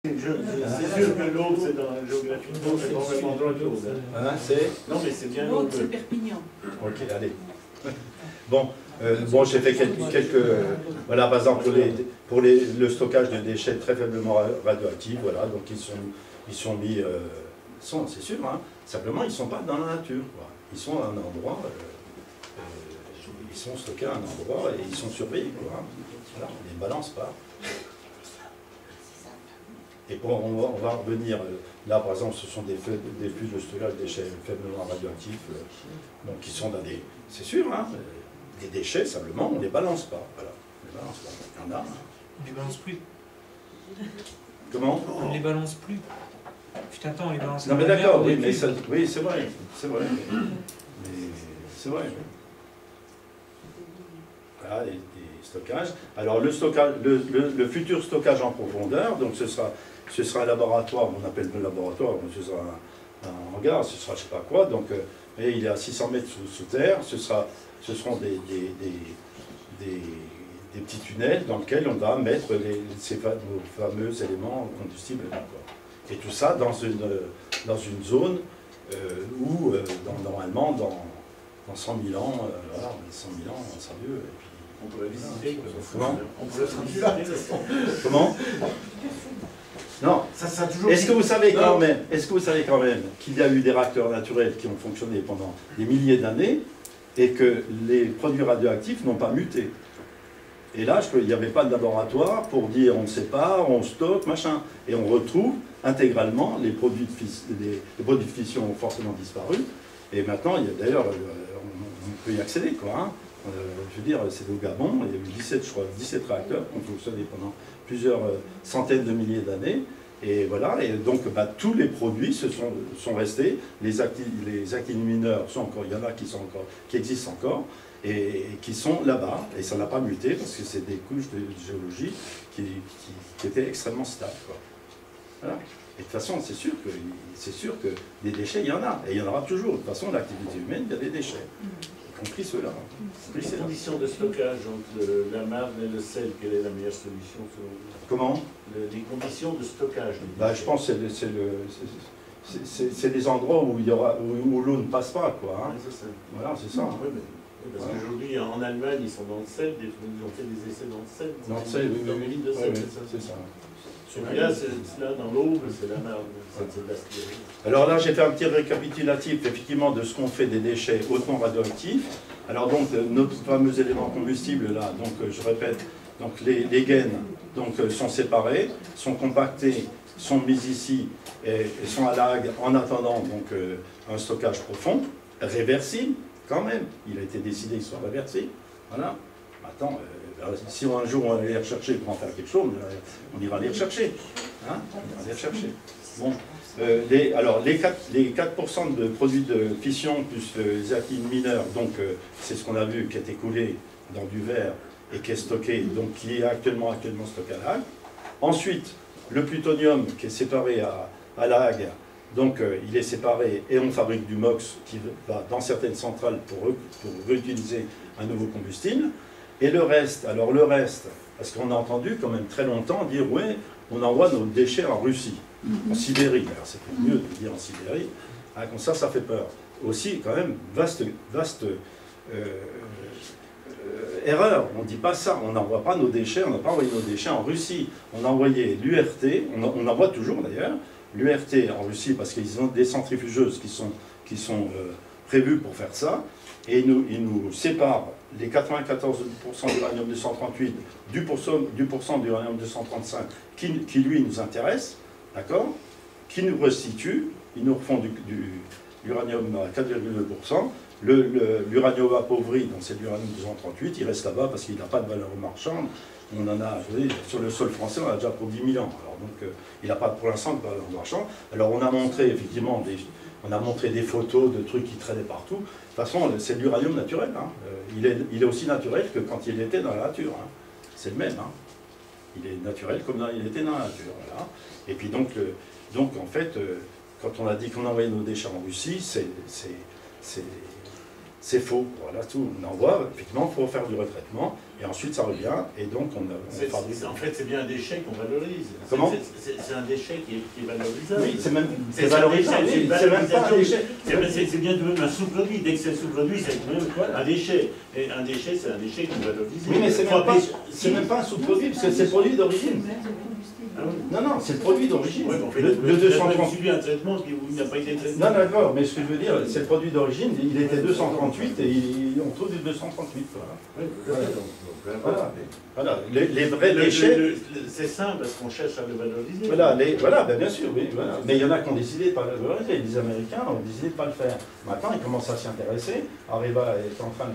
C'est sûr que l'autre, c'est dans la géographie, c'est complètement autre chose. Hein, non, mais c'est bien l'autre. C'est Perpignan. Ok, allez. Bon, j'ai fait quelques voilà, par exemple, pour le stockage de déchets très faiblement radioactifs, voilà, donc ils sont mis, c'est sûr, hein, simplement ils ne sont pas dans la nature, quoi. Ils sont à un endroit, ils sont stockés à un endroit et ils sont surveillés, quoi. Voilà, on ne les balance pas. Et on va revenir, là par exemple ce sont des flux de stockage de déchets faiblement radioactifs, donc qui sont dans des, c'est sûr, hein, des déchets, simplement on ne les balance pas, voilà, on les balance pas, il y en a. On les balance plus. Comment? On les balance plus. Putain, attends, on les balance. Non mais d'accord, oui, mais ça, oui c'est vrai, mais c'est vrai. Voilà, les stockages. Alors le stockage, le futur stockage en profondeur, donc ce sera un laboratoire, on appelle le laboratoire, ce sera un hangar, ce sera je ne sais pas quoi, donc et il est à 600 mètres sous terre, ce seront des petits tunnels dans lesquels on va mettre ces fameux éléments combustibles. Et tout ça dans une zone où, normalement, dans 100 000 ans, voilà, 100 000 ans, ça sera mieux. Et puis, on pourrait visiter. Comment? On pourrait visiter. Comment? Non. Est-ce que vous savez quand même qu'il y a eu des réacteurs naturels qui ont fonctionné pendant des milliers d'années et que les produits radioactifs n'ont pas muté? Et là, il n'y avait pas de laboratoire pour dire on ne sait pas, on stocke, machin. Et on retrouve intégralement les produits de fission ont forcément disparu. Et maintenant, d'ailleurs, on peut y accéder, quoi. Hein. Je veux dire, c'est au Gabon, il y a eu 17 réacteurs qui ont fonctionné pendant plusieurs centaines de milliers d'années. Et voilà, et donc tous les produits sont restés, les actines mineures sont encore, il y en a qui existent encore, et qui sont là-bas, et ça n'a pas muté, parce que c'est des couches de géologie qui étaient extrêmement stables, quoi. Voilà. Et de toute façon, c'est sûr que des déchets, il y en a, et il y en aura toujours. De toute façon, l'activité humaine, il y a des déchets, y compris ceux-là. Les conditions de stockage entre la marne et le sel, quelle est la meilleure solution selon vous? Comment? Les conditions de stockage. Je pense que c'est des endroits où l'eau ne passe pas, quoi. Hein. Ouais, voilà, c'est ça. Oui, parce qu'aujourd'hui, en Allemagne, ils sont dans le sel, ils ont fait des essais dans le sel. Dans le sel, oui. Dans les mines de sel, c'est ça. Celui-là, c'est là, dans l'eau, c'est la marne, c'est de la styrène. Alors là, j'ai fait un petit récapitulatif, effectivement, de ce qu'on fait des déchets hautement radioactifs. Alors donc, notre fameux élément combustible, là, donc je répète, donc les gaines sont séparées, sont compactées, sont mises ici, et sont à l'AG en attendant donc, un stockage profond, réversible, quand même. Il a été décidé qu'il soit réversible. Voilà. Maintenant, si un jour on va aller les rechercher pour en faire quelque chose, on ira les rechercher. Hein, on ira les rechercher. Bon. Alors, les 4% de produits de fission plus les actifs mineurs, donc c'est ce qu'on a vu qui est écoulé dans du verre et qui est stocké, donc qui est actuellement stocké à La Hague. Ensuite, le plutonium qui est séparé à La Hague, donc il est séparé et on fabrique du MOX qui va dans certaines centrales pour réutiliser un nouveau combustible. Et le reste, parce qu'on a entendu quand même très longtemps dire « ouais, on envoie nos déchets en Russie, en Sibérie ». Alors c'est mieux de dire en Sibérie, hein, comme ça fait peur. Aussi, quand même, vaste erreur, on ne dit pas ça, on n'envoie pas nos déchets, on n'a pas envoyé nos déchets en Russie. On a envoyé l'URT, on envoie toujours d'ailleurs, l'URT en Russie parce qu'ils ont des centrifugeuses qui sont prévues pour faire ça, et ils nous séparent les 94% d'uranium-238 du pourcent d'uranium-235 qui lui nous intéresse, d'accord, qui nous restitue, ils nous refont du l'uranium à 4,2%, l'uranium appauvri, donc c'est l'uranium-238, il reste là-bas parce qu'il n'a pas de valeur marchande. On en a, vous voyez, sur le sol français, on a déjà pour 10 000 ans. Alors, donc, il n'a pas pour l'instant de valeur marchande. Alors, on a montré effectivement des photos de trucs qui traînaient partout. De toute façon, c'est de l'uranium naturel. Hein. Il est aussi naturel que quand il était dans la nature. Hein. C'est le même. Hein. Il est naturel comme il était dans la nature. Voilà. Et puis donc en fait, quand on a dit qu'on envoyait nos déchets en Russie, c'est faux. Voilà, tout. On envoie, effectivement, il faut faire du retraitement. Et ensuite, ça revient, et donc on fabrique. En fait, c'est bien un déchet qu'on valorise. Comment? C'est un déchet qui est valorisable. Oui, c'est même valorisable. C'est même pas un déchet. C'est bien devenu un sous-produit. Dès que c'est un sous-produit, c'est même un déchet. Et un déchet, c'est un déchet qu'on valorise. Oui, mais c'est même pas un sous-produit, parce que c'est le produit d'origine. Ah oui. Non, c'est le produit d'origine. Ouais, en fait, le 230. subi un traitement qui n'a pas été traité. Non, d'accord, mais ce que je veux dire, c'est le produit d'origine, il était 238 et on trouve du 238. Voilà. Les vrais déchets. C'est simple, parce qu'on cherche à le valoriser. Voilà, ben bien sûr, oui. Voilà. Mais il y en a qui ont décidé de ne pas le valoriser. Les Américains ont décidé de ne pas le faire. Maintenant, ils commencent à s'y intéresser. Areva est en train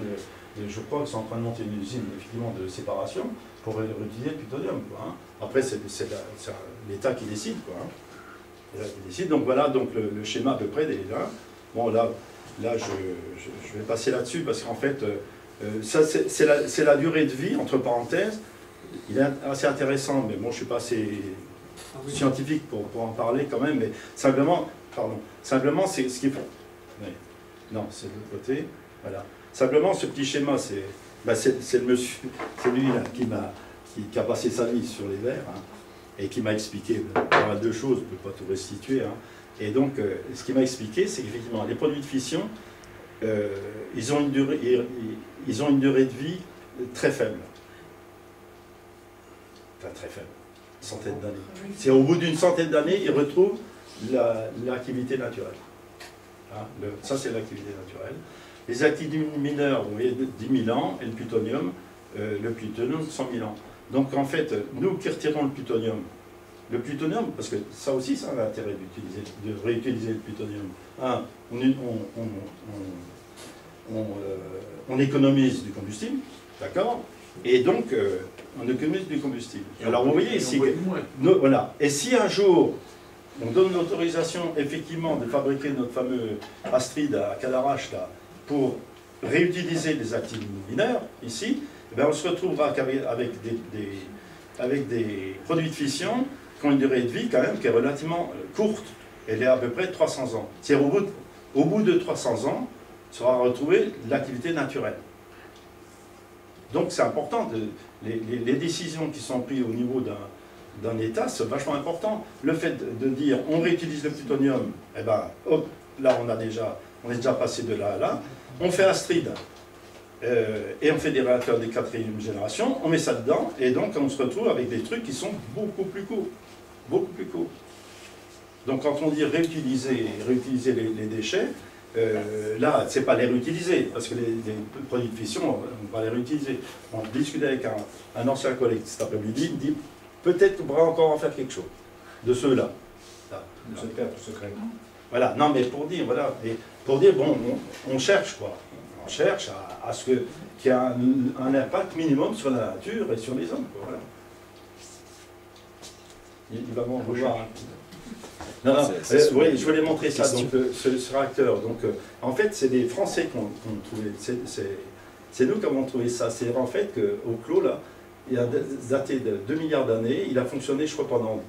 je crois qu'ils sont en train de monter une usine effectivement de séparation pour réutiliser le plutonium. Quoi, hein. Après, c'est l'État qui décide. Quoi, hein. L'État qui décide. Donc voilà, donc le schéma à peu près est là. Bon, là je vais passer là-dessus parce qu'en fait, ça c'est la durée de vie, entre parenthèses. Il est assez intéressant, mais bon, je ne suis pas assez scientifique pour en parler quand même, mais simplement, c'est ce qu'il faut. Oui. Non, c'est de l'autre côté. Voilà. Simplement, ce petit schéma, c'est le monsieur, c'est lui là, qui a passé sa vie sur les verres, hein, et qui m'a expliqué pas mal de choses, je ne peux pas tout restituer. Hein. Et donc, ce qu'il m'a expliqué, c'est qu'effectivement, les produits de fission, ils ont une durée de vie très faible. Enfin, très faible, centaine d'années. C'est au bout d'une centaine d'années, ils retrouvent l'activité naturelle. Hein, ça, c'est l'activité naturelle. Les actifs mineurs, vous voyez, 10 000 ans, et le plutonium, 100 000 ans. Donc, en fait, nous qui retirons le plutonium, parce que ça aussi, ça a l'intérêt de réutiliser le plutonium. Un, on économise du combustible, d'accord? Et donc, on économise du combustible. Alors, vous voyez ici, voilà. Et si un jour, on donne l'autorisation, effectivement, de fabriquer notre fameux Astrid à Cadarache, là, pour réutiliser des actifs mineurs, ici, eh bien, on se retrouvera avec des produits de fission qui ont une durée de vie quand même qui est relativement courte. Elle est à peu près de 300 ans. C'est-à-dire au bout de 300 ans, sera retrouvée l'activité naturelle. Donc c'est important, les décisions qui sont prises au niveau d'un État, c'est vachement important. Le fait de dire on réutilise le plutonium, eh ben, hop, là on est déjà passé de là à là. On fait Astrid, et on fait des réacteurs de 4e génération, on met ça dedans, et donc on se retrouve avec des trucs qui sont beaucoup plus courts. Beaucoup plus courts. Donc quand on dit réutiliser les déchets, là, c'est pas les réutiliser, parce que les produits de fission, on va les réutiliser. On discutait avec un ancien collègue cet après-midi, il me dit peut-être qu'on pourra encore en faire quelque chose de ceux-là. Voilà, non mais pour dire, voilà, bon, on cherche quoi. On cherche à ce qu'il y ait un impact minimum sur la nature et sur les hommes. Quoi, voilà. Il va m'en vouloir. Non, oui, je voulais montrer ça, donc, ce réacteur. Donc, en fait, c'est des Français qui ont trouvé, c'est nous qui avons trouvé ça. C'est en fait qu'au Clos, là, il a daté de 2 milliards d'années, il a fonctionné, je crois, pendant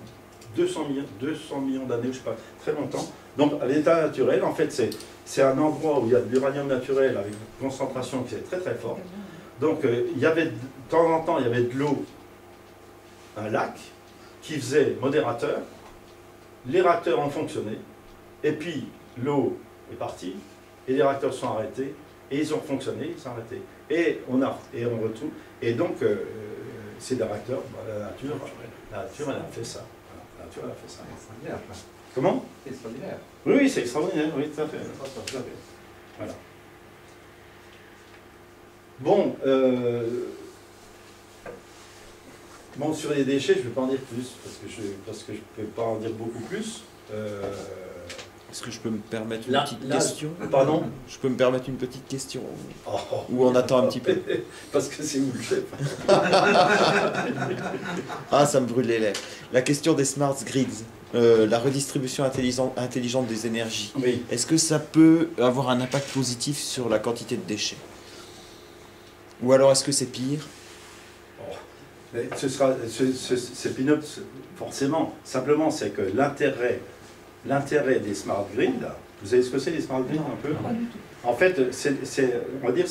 200 millions d'années, je sais pas, très longtemps. Donc, à l'état naturel, en fait, c'est un endroit où il y a de l'uranium naturel avec une concentration qui est très très forte. Donc, il y avait, de temps en temps, il y avait de l'eau, un lac, qui faisait modérateur. Les réacteurs ont fonctionné, et puis l'eau est partie, et les réacteurs sont arrêtés, et ils ont fonctionné, ils sont arrêtés. Et on retrouve, et donc c'est des réacteurs, la nature elle a fait ça. La nature elle a fait ça. C'est extraordinaire. Comment? C'est extraordinaire. Oui, c'est extraordinaire, oui, tout à fait. Voilà. Bon, bon, sur les déchets, je ne vais pas en dire plus, parce que je ne peux pas en dire beaucoup plus. Est-ce que je peux me permettre une petite question? Pardon? Je peux me permettre une petite question? Oh, Ou on attend un petit peu? Parce que c'est vous le chef. Ah, ça me brûle les lèvres. La question des smart grids, la redistribution intelligente des énergies. Oui. Est-ce que ça peut avoir un impact positif sur la quantité de déchets? Ou alors est-ce que c'est pire? C'est peanuts, forcément. Simplement, c'est que l'intérêt des smart grids, vous savez ce que c'est les smart grids un peu? En fait, on va dire que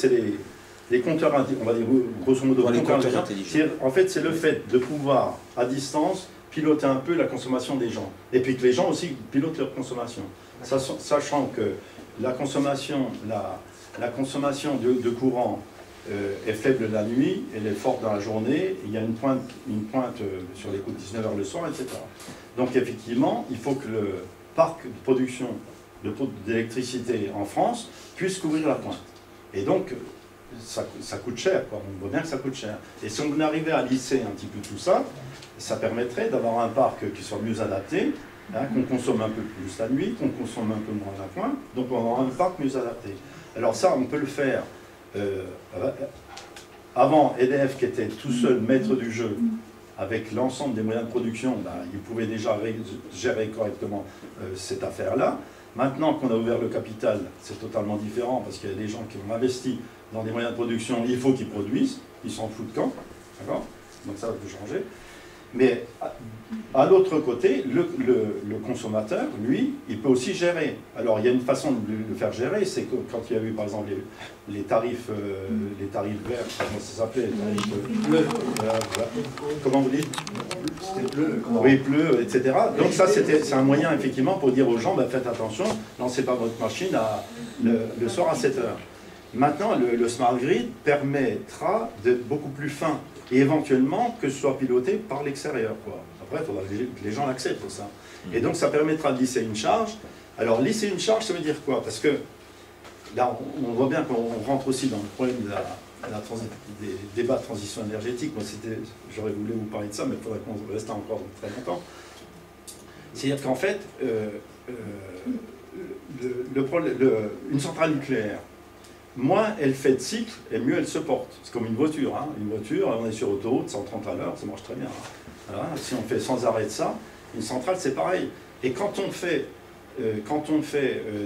des compteurs, on va dire grosso modo, Dans les compteurs compteurs intelligents. intelligents. En fait, c'est le fait de pouvoir, à distance, piloter un peu la consommation des gens. Et puis que les gens aussi pilotent leur consommation. Sachant que la consommation, la consommation de courant est faible la nuit, elle est forte dans la journée, il y a une pointe sur les coups de 19h le soir, etc. Donc effectivement, il faut que le parc de production d'électricité en France puisse couvrir la pointe. Et donc, ça coûte cher, quoi. On voit bien que ça coûte cher. Et si on arrivait à lisser un petit peu tout ça, ça permettrait d'avoir un parc qui soit mieux adapté, hein, qu'on consomme un peu plus la nuit, qu'on consomme un peu moins la pointe, donc on aura un parc mieux adapté. Alors ça, on peut le faire. Avant, EDF, qui était tout seul maître du jeu, avec l'ensemble des moyens de production, ben, il pouvait déjà gérer correctement cette affaire-là. Maintenant qu'on a ouvert le capital, c'est totalement différent, parce qu'il y a des gens qui ont investi dans des moyens de production, il faut qu'ils produisent, ils s'en foutent quand, d'accord? Donc ça va tout changer. Mais à l'autre côté, le consommateur, lui, il peut aussi gérer. Alors il y a une façon de le faire gérer, c'est que quand il y a eu par exemple les tarifs verts, comment ça s'appelait, les tarifs bleus, comment vous dites? Oui, bleu, etc. Donc ça c'est un moyen effectivement pour dire aux gens, ben, faites attention, lancez pas votre machine le soir à 7h. Maintenant, le Smart Grid permettra d'être beaucoup plus fin et éventuellement que ce soit piloté par l'extérieur. Après, il faudra que les gens l'acceptent pour ça. Et donc, ça permettra de lisser une charge. Alors, lisser une charge, ça veut dire quoi? Parce que là, on voit bien qu'on rentre aussi dans le problème des débats de transition énergétique. Moi, j'aurais voulu vous parler de ça, mais il faudrait qu'on reste encore très longtemps. C'est-à-dire qu'en fait, une centrale nucléaire, moins elle fait de cycles, et mieux elle se porte. C'est comme une voiture. Hein. Une voiture, on est sur autoroute, 130 à l'heure, ça marche très bien. Hein. Voilà. Si on fait sans arrêt de ça, une centrale, c'est pareil. Et quand on fait,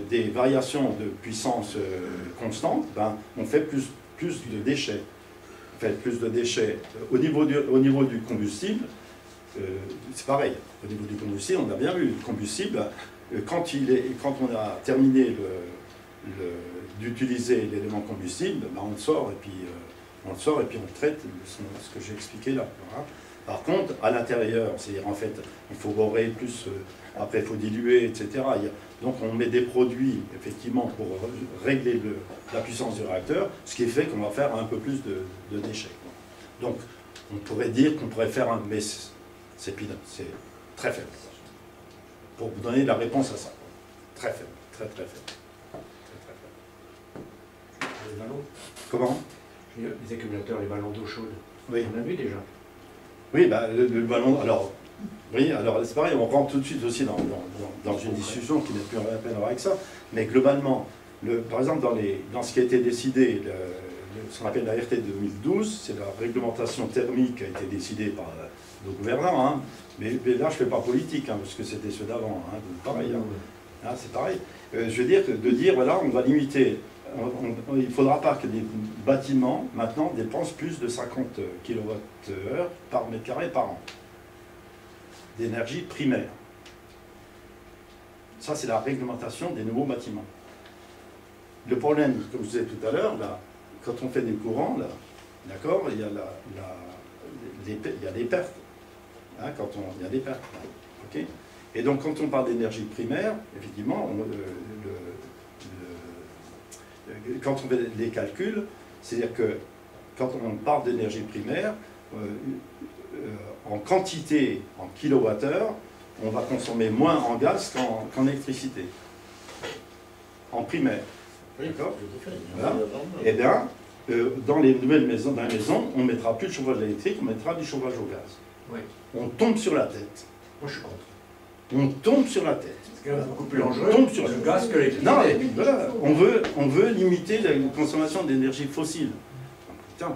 des variations de puissance constante, ben, on fait plus de déchets. On fait plus de déchets. Au niveau du combustible, c'est pareil. Au niveau du combustible, on a bien vu, le combustible, quand on a terminé d'utiliser l'élément combustible, ben on le sort et puis on traite ce que j'ai expliqué là. Voilà. Par contre, à l'intérieur, c'est-à-dire en fait, il faut borer plus, après il faut diluer, etc. Donc on met des produits effectivement pour régler la puissance du réacteur, ce qui fait qu'on va faire un peu plus de déchets. Donc on pourrait dire qu'on pourrait faire un, mais c'est très faible. Pour vous donner la réponse à ça, très faible, très très faible. Les ballons. Comment? Les accumulateurs, les ballons d'eau chaude. Oui. On a vu déjà. Oui, bah, le ballon. Alors, oui, alors c'est pareil, on rentre tout de suite aussi dans une discussion qui n'est plus rien à peine avec ça. Mais globalement, par exemple, dans ce qui a été décidé, ce qu'on appelle la RT 2012, c'est la réglementation thermique qui a été décidée par nos gouvernants. Hein. Mais là, je ne fais pas politique, hein, parce que c'était ceux d'avant. Hein, pareil. Hein. Hein, c'est pareil. Je veux dire, voilà, on va limiter. Il ne faudra pas que des bâtiments, maintenant, dépensent plus de 50 kWh par mètre carré par an d'énergie primaire. Ça, c'est la réglementation des nouveaux bâtiments. Le problème, comme je disais tout à l'heure, quand on fait des courants, d'accord, il y a des pertes. Hein, il y a des pertes. Okay, et donc, quand on parle d'énergie primaire, effectivement, quand on fait des calculs, c'est-à-dire que quand on parle d'énergie primaire, en quantité, en kilowattheure, on va consommer moins en gaz qu'en électricité. En primaire. D'accord ? Voilà. Eh bien, dans les nouvelles maisons, on ne mettra plus de chauffage électrique, on mettra du chauffage au gaz. Oui. On tombe sur la tête. Moi, je suis contre. On tombe sur la tête. C'est quand même beaucoup plus dangereux tombe sur le gaz que l'électricité. Non, et voilà, on veut limiter la consommation d'énergie fossile. Putain,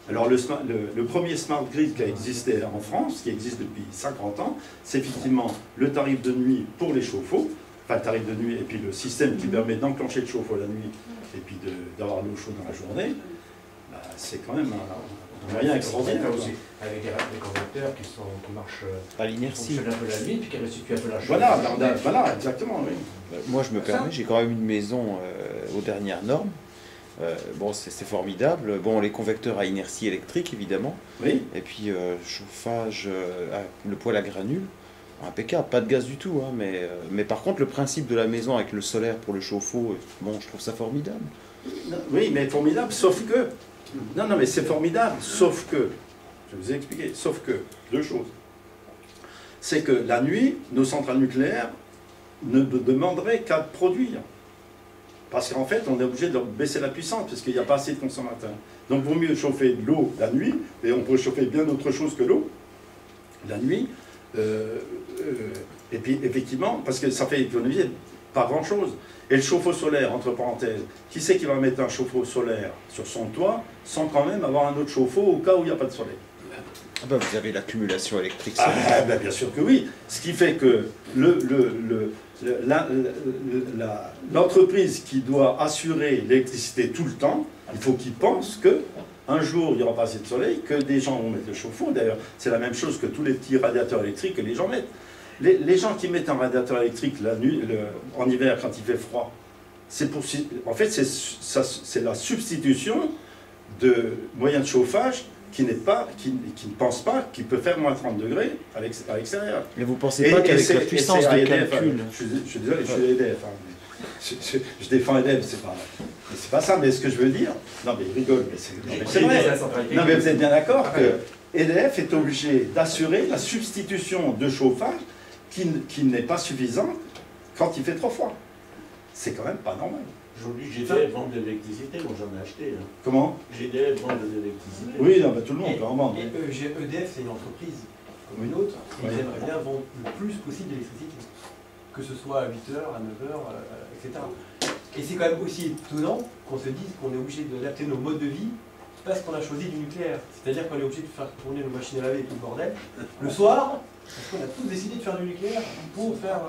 alors le premier smart grid qui a existé en France, qui existe depuis 50 ans, c'est effectivement le tarif de nuit pour les chauffe-eau, enfin le tarif de nuit et puis le système qui permet d'enclencher le chauffe-eau la nuit et puis d'avoir l'eau chaude dans la journée. Bah, c'est quand même un moyen extraordinaire. Aussi, avec des converteurs qui marchent à l'inertie. Qui fonctionnent un peu la nuit puis qui restituent un peu la chose. Voilà, exactement, oui. Moi, je me permets, j'ai quand même une maison aux dernières normes. Bon, c'est formidable. Bon, les convecteurs à inertie électrique, évidemment. Oui. Et puis, chauffage, le poêle à granules. Impeccable, pas de gaz du tout. Hein, mais par contre, le principe de la maison avec le solaire pour le chauffe-eau, bon, je trouve ça formidable. Oui, mais formidable, sauf que... Non, non, mais c'est formidable, sauf que... Je vous ai expliqué, sauf que, deux choses. C'est que la nuit, nos centrales nucléaires ne demanderaient qu'à produire. Parce qu'en fait, on est obligé de leur baisser la puissance, parce qu'il n'y a pas assez de consommateurs. Donc, il vaut mieux chauffer de l'eau la nuit, et on peut chauffer bien autre chose que l'eau, la nuit. Et puis, effectivement, parce que ça fait économiser pas grand-chose. Et le chauffe-eau solaire, entre parenthèses, qui c'est qui va mettre un chauffe-eau solaire sur son toit, sans quand même avoir un autre chauffe-eau au cas où il n'y a pas de soleil? Ah bah, vous avez l'accumulation électrique. Ah, ben bien sûr que oui. Ce qui fait que l'entreprise qui doit assurer l'électricité tout le temps, il faut qu'il pense que un jour il n'y aura pas assez de soleil, que des gens vont mettre le chauffe-eau. D'ailleurs, c'est la même chose que tous les petits radiateurs électriques que les gens mettent. Les gens qui mettent un radiateur électrique la nuit, en hiver quand il fait froid, en fait c'est la substitution de moyens de chauffage qui ne pense pas qu'il peut faire moins 30 degrés à l'extérieur. Mais vous ne pensez pas qu'avec la puissance de calcul... Je suis désolé, je suis EDF. Je défends EDF, c'est pas ça, mais ce que je veux dire... Non mais il rigole, mais c'est vrai. Non mais vous êtes bien d'accord que EDF est obligé d'assurer la substitution de chauffage qui n'est pas suffisante quand il fait trop froid. C'est quand même pas normal. Aujourd'hui, GDF vend de l'électricité, moi j'en ai acheté. Hein. Comment? GDF vend de l'électricité. Oui, non, bah, tout le monde peut en vendre. Et EDF, c'est une entreprise comme une autre, et ils aimeraient bien vendre le plus possible d'électricité. Que ce soit à 8h, à 9h, etc. Et c'est quand même aussi étonnant qu'on se dise qu'on est obligé d'adapter nos modes de vie parce qu'on a choisi du nucléaire. C'est-à-dire qu'on est obligé de faire tourner nos machines à laver et tout le bordel le soir, parce qu'on a tous décidé de faire du nucléaire pour faire...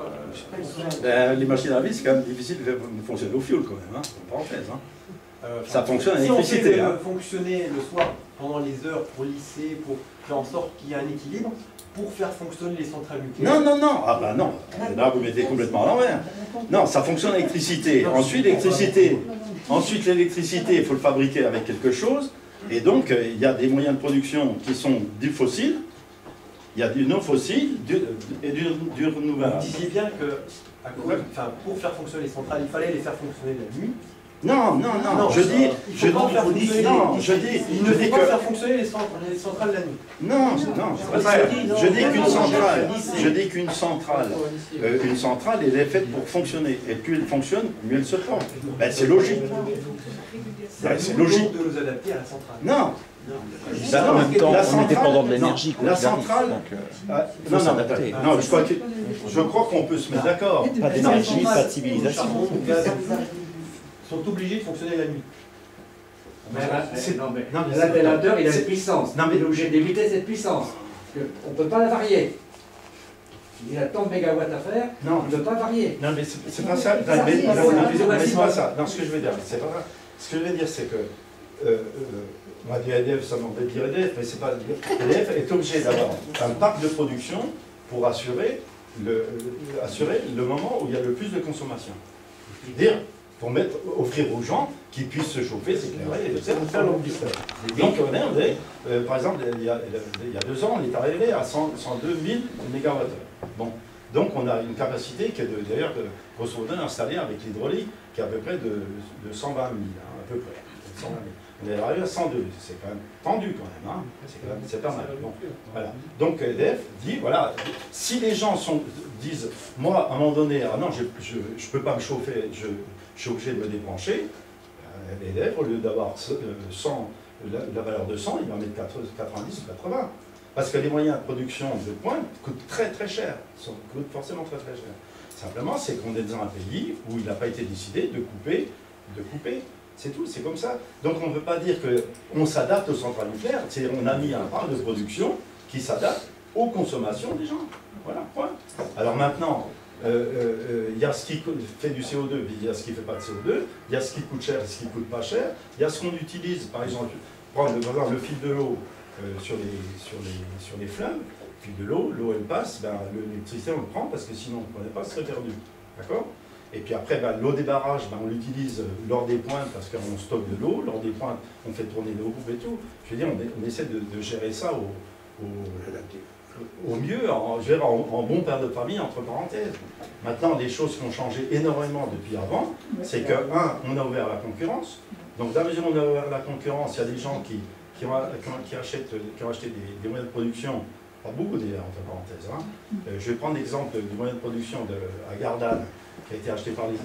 Les machines à laver, c'est quand même difficile de fonctionner au fioul quand même, hein, en parenthèse. Hein. Ça fonctionne à l'électricité. Si on fait fonctionner le soir pendant les heures pour lisser, pour faire en sorte qu'il y ait un équilibre, pour faire fonctionner les centrales nucléaires. Non, non, non. Ah bah non. Là, vous mettez complètement à l'envers. Non, ça fonctionne à l'électricité. Ensuite, l'électricité, il faut le fabriquer avec quelque chose. Et donc, il y a des moyens de production qui sont du fossile, il y a du non fossile et du renouvelable. Vous disiez bien que pour faire fonctionner les centrales, il fallait les faire fonctionner la nuit. Non, non, non, je dis il ne faut pas faire fonctionner les centrales la nuit. Non, non, je dis qu'une centrale, elle est faite pour fonctionner. Et plus elle fonctionne, mieux elle se porte. Ben, c'est logique. C'est logique de nous adapter à la centrale. Non. En même temps, on est dépendant de l'énergie. La centrale... Non, je crois qu'on peut se mettre d'accord. Pas d'énergie, pas de civilisation. Sont obligés de fonctionner la nuit. L'installateur, il a une puissance. Il est obligé d'éviter cette puissance. On ne peut pas la varier. Il a tant de mégawatts à faire, non, il ne peut pas varier. Non, mais c'est pas ça. C'est pas ça. Non, ce que je veux dire, c'est pas ça. Ce que je veux dire, c'est que moi, du EDF, ça m'embête de dire EDF, mais c'est pas EDF est obligé d'avoir un parc de production pour assurer le moment où il y a le plus de consommation. Dire, pour offrir aux gens qui puissent se chauffer, s'éclairer, etc. Donc, regardez, par exemple, il y a 2 ans, on est arrivé à 102 000 MWh. Bon, donc on a une capacité qui est d'ailleurs, grosso modo, installée avec l'hydraulique, qui est à peu près de 120 000, hein, à peu près. 120 000. On est arrivé à 102, c'est quand même tendu quand même, hein. C'est pas mal. Bon, voilà. Donc EDF dit, voilà, si les gens disent, moi, à un moment donné, ah non, je ne peux pas me chauffer, je suis obligé de me débrancher, EDF, au lieu d'avoir 100, la valeur de 100, il va mettre 90 ou 80. Parce que les moyens de production de pointe coûtent très très cher, coûtent forcément très très cher. Simplement, c'est qu'on est dans un pays où il n'a pas été décidé de couper. C'est tout, c'est comme ça. Donc on ne peut pas dire qu'on s'adapte aux centrales nucléaires, on a mis un parc de production qui s'adapte aux consommations des gens. Voilà, point. Alors maintenant, il y a ce qui fait du CO2, puis il y a ce qui ne fait pas de CO2, il y a ce qui coûte cher et ce qui ne coûte pas cher, il y a ce qu'on utilise, par exemple, prendre le fil de l'eau sur les flammes, le fil de l'eau elle passe, ben, l'électricité on le prend parce que sinon on ne prenait pas, ce serait perdu. D'accord? Et puis après, l'eau des barrages, on l'utilise lors des pointes parce qu'on stocke de l'eau. Lors des pointes, on fait tourner nos groupes et tout. Je veux dire, on essaie de gérer ça au mieux, en bon père de famille, entre parenthèses. Maintenant, les choses qui ont changé énormément depuis avant, c'est que, on a ouvert la concurrence. Donc, dans la mesure où on a ouvert la concurrence, il y a des gens qui ont acheté des moyens de production, pas beaucoup d'ailleurs, entre parenthèses. Je vais prendre l'exemple du moyen de production à Gardanne, qui a été acheté par les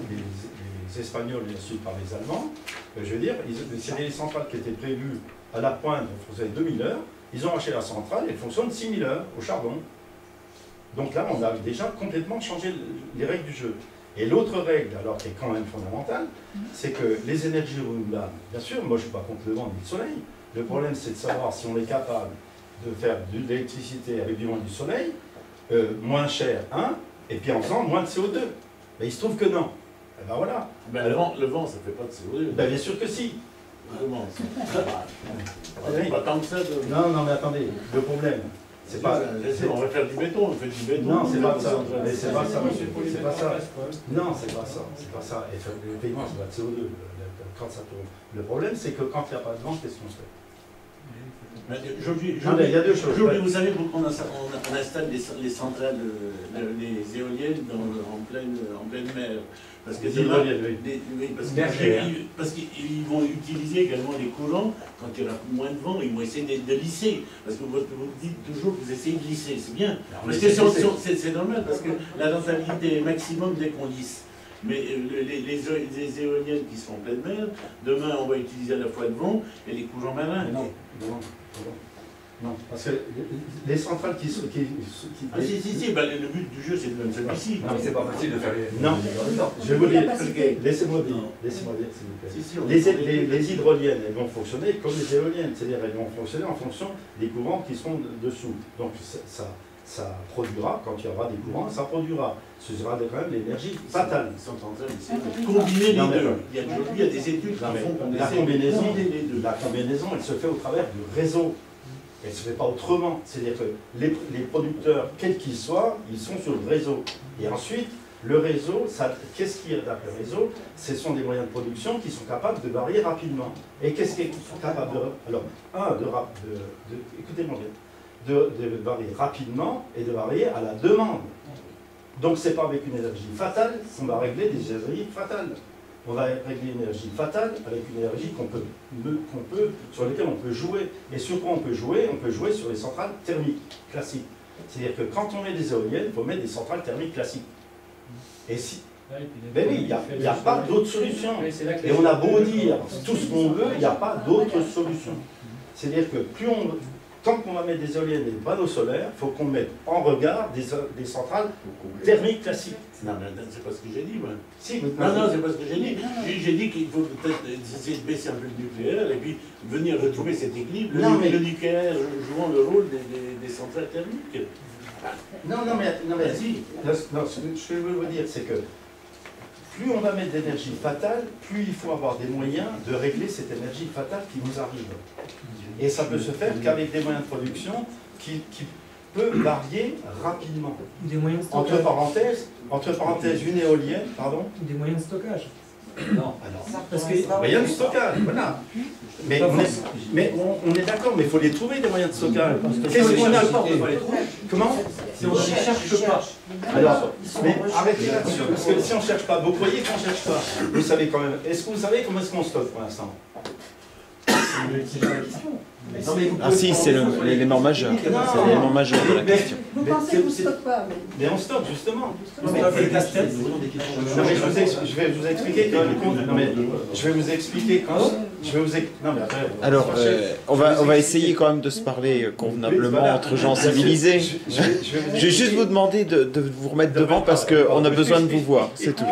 Espagnols et ensuite par les Allemands. Je veux dire, c'est des centrales qui étaient prévues à la pointe, on faisait 2000 heures. Ils ont acheté la centrale, elle fonctionne 6000 heures au charbon. Donc là, on a déjà complètement changé les règles du jeu. Et l'autre règle, alors qui est quand même fondamentale, c'est que les énergies renouvelables, bien sûr, moi je ne suis pas contre le vent ni le soleil. Le problème, c'est de savoir si on est capable de faire de l'électricité avec du vent et du soleil, moins cher, et puis en faisant moins de CO2. Mais il se trouve que non. Et ben voilà. Ben, le vent, ça ne fait pas de CO2. Ben, bien sûr que si. Vraiment. Pas tant que ça. Non, mais attendez, le problème, c'est pas... On va faire du béton, on fait du béton. Non, c'est pas ça. Mais c'est pas ça, monsieur. C'est pas ça. Non, c'est pas ça. C'est pas ça. Et le paiement, c'est pas de CO2 quand ça tourne. Le problème, c'est que quand il n'y a pas de vent, qu'est-ce qu'on fait? Il y a deux choses. Vous savez pourquoi on installe les centrales, les éoliennes en pleine mer? Parce que parce qu'ils vont utiliser également les courants, quand il y aura moins de vent, ils vont essayer de lisser. Parce que vous dites toujours que vous essayez de lisser, c'est bien. Parce que c'est normal, parce que la rentabilité est maximum dès qu'on lisse. Mais les éoliennes qui sont en pleine mer, demain on va utiliser à la fois le vent et les courants marins. Non, parce que les centrales qui... Si, le but du jeu c'est de même celui-ci. Non, mais c'est pas facile de faire les... Non, je vais vous dire, laissez-moi dire, s'il vous plaît. Les hydroliennes, elles vont fonctionner comme les éoliennes, c'est-à-dire elles vont fonctionner en fonction des courants qui sont dessous. Donc ça produira, quand il y aura des courants, ça produira. Ce sera quand même l'énergie fatale. Ils sont en train d'essayer de combiner les deux. Il y a des études qui font qu'on essaie de combiner les deux. La combinaison, elle se fait au travers du réseau. Elle ne se fait pas autrement. C'est-à-dire que les producteurs, quels qu'ils soient, ils sont sur le réseau. Et ensuite, le réseau, qu'est-ce qui adapte le réseau? Ce sont des moyens de production qui sont capables de varier rapidement. Et qu'est-ce qu'ils sont capables de... Alors, écoutez-moi bien, de varier rapidement et de varier à la demande. Donc, ce n'est pas avec une énergie fatale qu'on va régler des énergies fatales. On va régler une énergie fatale avec une énergie sur laquelle on peut jouer. Et sur quoi on peut jouer? On peut jouer sur les centrales thermiques classiques. C'est-à-dire que quand on met des éoliennes, il faut mettre des centrales thermiques classiques. Et si... Ben oui, il n'y a pas d'autre solution. Et on a beau dire tout ce qu'on veut, il n'y a pas d'autre solution. C'est-à-dire que tant qu'on va mettre des éoliennes et des panneaux solaires, il faut qu'on mette en regard des centrales thermiques classiques. Non, mais c'est pas ce que j'ai dit, moi. Si, non, c'est pas ce que j'ai dit. J'ai dit qu'il faut peut-être essayer de baisser un peu le nucléaire et puis venir retrouver cet équilibre. Le nucléaire jouant le rôle des centrales thermiques. Non, mais si. Ce que je veux vous dire, c'est que plus on va mettre d'énergie fatale, plus il faut avoir des moyens de régler cette énergie fatale qui nous arrive. Et ça peut se faire qu'avec des moyens de production qui peut varier rapidement. Des moyens de stockage. Entre parenthèses, une éolienne, pardon. Des moyens de stockage. Non, parce que moyens de stockage, voilà. Mais on est d'accord, mais il faut les trouver, des moyens de stockage. Qu'est-ce qu'on a? Comment? Si on ne cherche pas. Alors, mais arrêtez là-dessus, parce que si on ne cherche pas, vous croyez qu'on ne cherche pas. Vous savez quand même. Est-ce que vous savez comment est-ce qu'on stocke pour l'instant? Ah si, c'est l'élément majeur. C'est l'élément majeur de la question. Vous pensez qu'on ne stocke pas? Mais on stocke, justement. Non, mais je vais vous expliquer quand même. Non, mais je vais vous expliquer quand non, mais après. Alors, on va essayer quand même de se parler convenablement entre gens civilisés. Je vais juste vous demander de vous remettre devant parce qu'on a besoin de vous voir, c'est tout.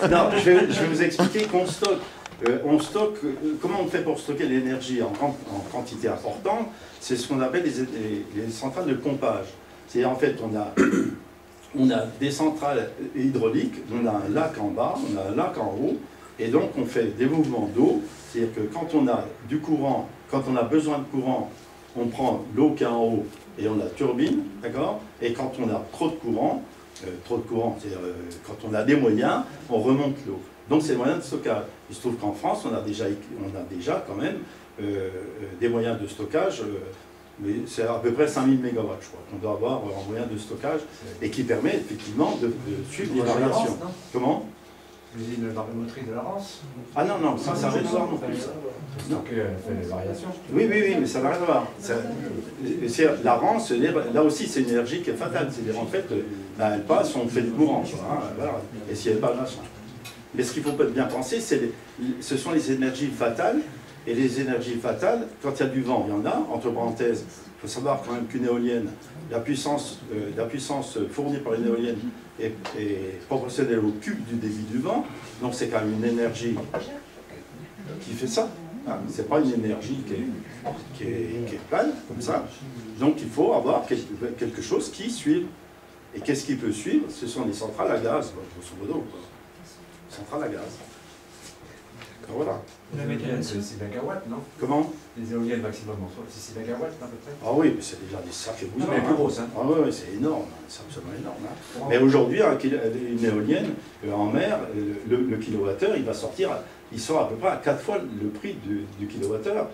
Non, je vais vous expliquer qu'on stocke. Comment on fait pour stocker l'énergie en quantité importante? C'est ce qu'on appelle les centrales de pompage. C'est-à-dire en fait, on a des centrales hydrauliques, on a un lac en bas, on a un lac en haut, et donc on fait des mouvements d'eau. C'est-à-dire que quand on a du courant, quand on a besoin de courant, on prend l'eau qui est en haut et on la turbine, d'accord? Et quand on a trop de courant, trop de courant. C'est-à-dire, quand on a des moyens, on remonte l'eau. Donc c'est le moyen de stockage. Il se trouve qu'en France, on a déjà quand même des moyens de stockage, mais c'est à peu près 5000 MW, je crois, qu'on doit avoir en moyen de stockage, et qui permet effectivement de suivre les variations. Comment? L'usine motrice de la Rance. Ah non, non, ça n'a rien à voir non plus. Donc, fait les variations. Oui, mais ça n'a rien à voir. La Rance, là aussi, c'est une énergie qui est fatale. C'est-à-dire, en fait, elle passe, on fait du courant. Voilà. Et si elle passe, machin. Mais ce qu'il faut bien penser, ce sont les énergies fatales. Et les énergies fatales, quand il y a du vent, il y en a. Entre parenthèses, il faut savoir quand même qu'une éolienne, la puissance fournie par une éolienne est proportionnelle au cube du débit du vent. Donc c'est quand même une énergie qui fait ça. Ce n'est pas une énergie qui est plane, comme ça. Donc il faut avoir quelque chose qui suive. Et qu'est-ce qui peut suivre? Ce sont les centrales à gaz, grosso modo. Centrales à gaz. Alors, voilà. C'est 6 MW, non? Comment? Les éoliennes maximum en soi, c'est 6 MW à peu près? Ah oui, mais c'est déjà des sacrés bousins. Mais plus grosses, hein? Ah oui, c'est énorme, c'est absolument énorme. Hein. Mais aujourd'hui, une éolienne en mer, le kilowattheure, il sort à peu près à 4 fois le prix du kilowattheure.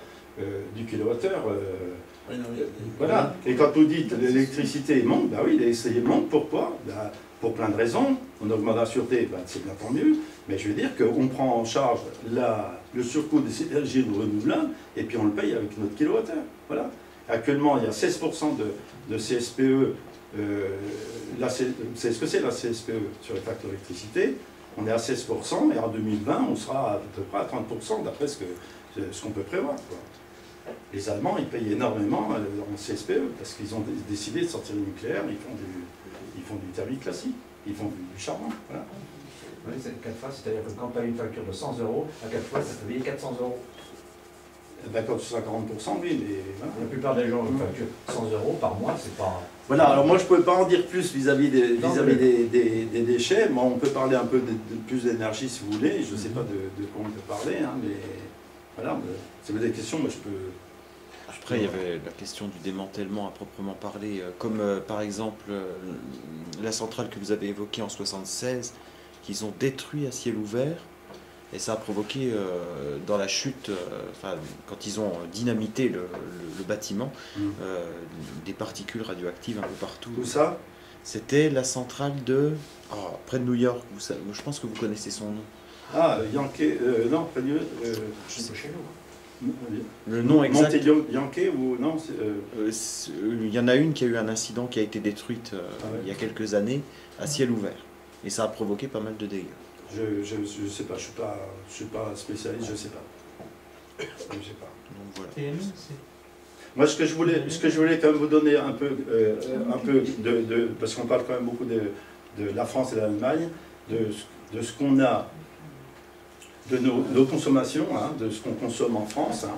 Voilà. Et quand vous dites l'électricité monte, bah oui, l'électricité monte, pourquoi? Bah, pour plein de raisons. On augmente la sûreté, bah, c'est bien tant mieux. Mais je veux dire qu'on prend en charge le surcoût des énergies renouvelables et puis on le paye avec notre kilowattheure. Voilà. Actuellement, il y a 16% de CSPE. C'est ce que c'est la CSPE sur les facteurs d'électricité. On est à 16% et en 2020, on sera à peu près à 30% d'après ce qu'on peut prévoir, quoi. Les Allemands, ils payent énormément en CSPE parce qu'ils ont décidé de sortir du nucléaire, ils font du thermique classique, ils font du charbon. Voilà. Oui, c'est 4 fois, c'est-à-dire que quand tu as une facture de 100 €, à 4 fois, ça te paye 400 €. D'accord, sur 40%, oui, mais... Voilà. La plupart des gens ont une facture 100 € par mois, c'est pas... Voilà, alors moi je ne peux pas en dire plus vis-à-vis des déchets. Moi, on peut parler un peu de plus d'énergie si vous voulez. Je ne sais pas de quoi on peut parler, hein, mais voilà, si vous avez des questions, moi je peux... Après, il y avait la question du démantèlement à proprement parler, comme par exemple la centrale que vous avez évoquée en 1976, qu'ils ont détruit à ciel ouvert, et ça a provoqué dans la chute, quand ils ont dynamité le bâtiment, des particules radioactives un peu partout. Où ça? C'était la centrale près de New York, je pense que vous connaissez son nom. Ah, Yankee, non, pas du... Je sais pas chez nous. Le nom exact. Yankee ou non? Il y en a une qui a eu un incident qui a été détruite il y a quelques années à ciel ouvert. Et ça a provoqué pas mal de dégâts. Je sais pas, je suis pas spécialiste, je sais pas. Je sais pas. Donc voilà. Et nous, c'est... Moi, ce que je voulais quand même vous donner un peu parce qu'on parle quand même beaucoup de la France et de l'Allemagne, de ce qu'on a, de nos consommations, hein, de ce qu'on consomme en France, hein,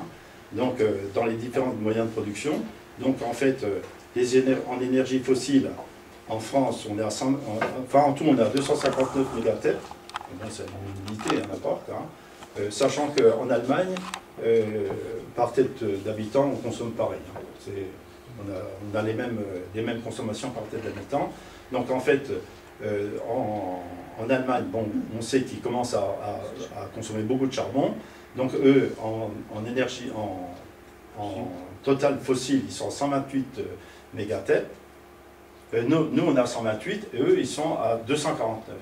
donc dans les différents moyens de production. Donc en fait, en énergie fossile, en France, on est à 100, en tout, on est à 259 mégathètes. Bon, c'est une unité, n'importe. Hein. Sachant qu'en Allemagne, par tête d'habitant, on consomme pareil. Hein. On a les mêmes consommations par tête d'habitant. Donc en fait, en Allemagne, bon, on sait qu'ils commencent à consommer beaucoup de charbon. Donc eux, en énergie, en total fossile, ils sont à 128 mégathètes. Nous, on est à 128 et eux, ils sont à 249.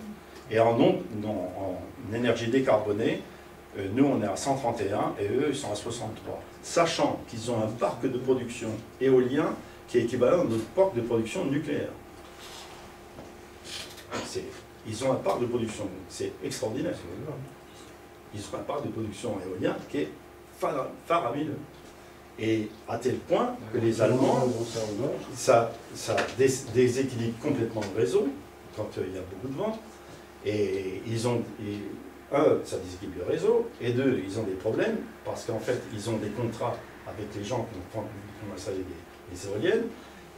Et en énergie décarbonée, nous, on est à 131 et eux, ils sont à 63. Sachant qu'ils ont un parc de production éolien qui est équivalent à notre parc de production nucléaire. Ils ont un parc de production, c'est extraordinaire. Ils ont un parc de production éolien qui est faramineux. Et à tel point que les Allemands, ça déséquilibre complètement le réseau quand il y a beaucoup de vent. Et ça déséquilibre le réseau, et deux, ils ont des problèmes parce qu'en fait, ils ont des contrats avec les gens qui ont installé les éoliennes,